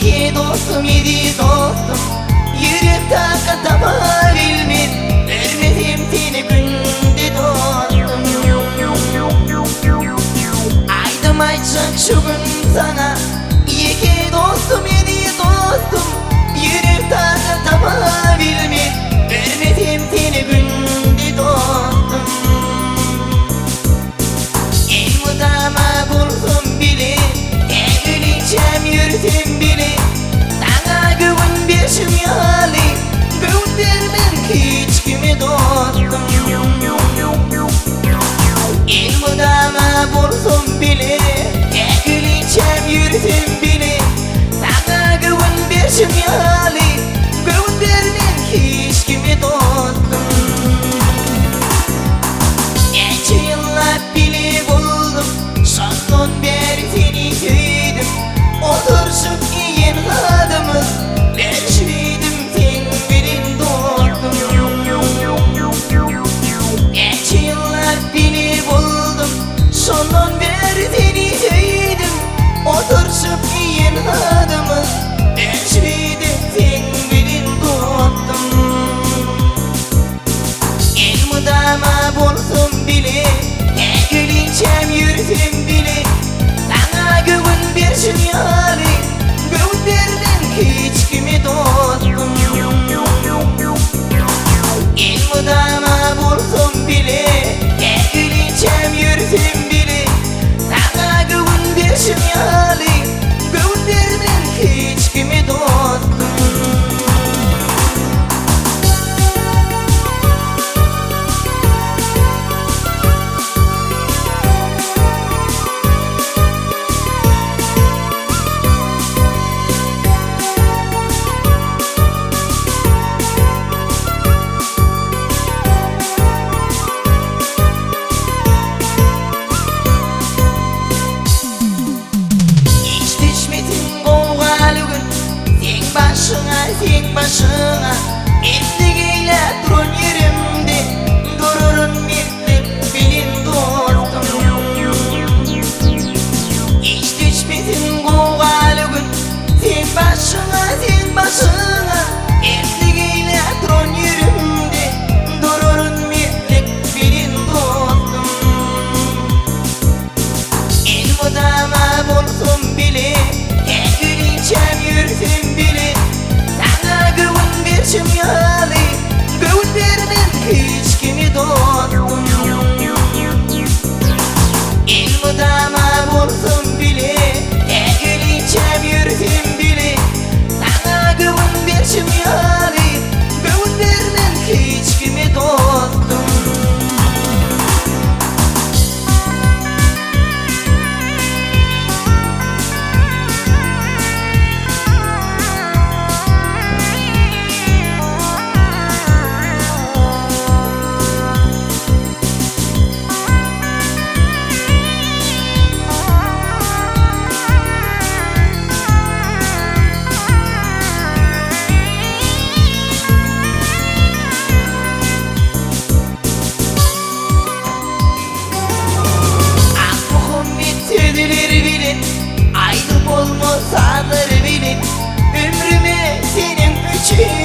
İki dostum, yedi dostum, yürüp takatama bilmez. Vermedim seni günde dostum. Aydım aytacak şu gün sana. İki dostum, yedi dostum, yürüp takatama bilmez. Vermedim seni günde dostum. El mudama bulsum bile, evleneceğim yürütüm bile. Sana güven berşim yali, güven vermem hiç kime dostum. El mudama bulsum bile, evleneceğim yürütüm bile. Sana güven berşim yali, güven vermem hiç kime dostum. Neçe yıllar bile buldum, sondan beri seni söyledim. Oturuşup yiyen adımız, verişmeydim sen benim dostum. Neçe yıllar bile buldum, sondan beri seni söyledim. Oturuşup yiyen adımız, verişmeydim sen benim dostum. El mudama bulsum bile, evleneceğim yürütüm bile. Sana güven berşim yali, güven vermem hiç kime dostum. El mudama bulsum bile, evleneceğim yürütüm bile. Sana güven berşim yali, güven vermem hiç kime dostum. Sen başına etligiyle durun yerimde, dururun mitlik bilin dostum. Hiç düşmesin kovalı gün, sen başına etligiyle durun yerimde, dururun mitlik bilin dostum. El mudama bulsum bile, evleneceğim yürütüm bile. Sana güven berşim yali, güven vermem hiç kime dostum. El mudama bulsum bile, evleneceğim yürütüm bile. Sana güven berşim yali, güven vermem hiç kime dostum. Ayrı olmasadır bilin, ömrüme senin için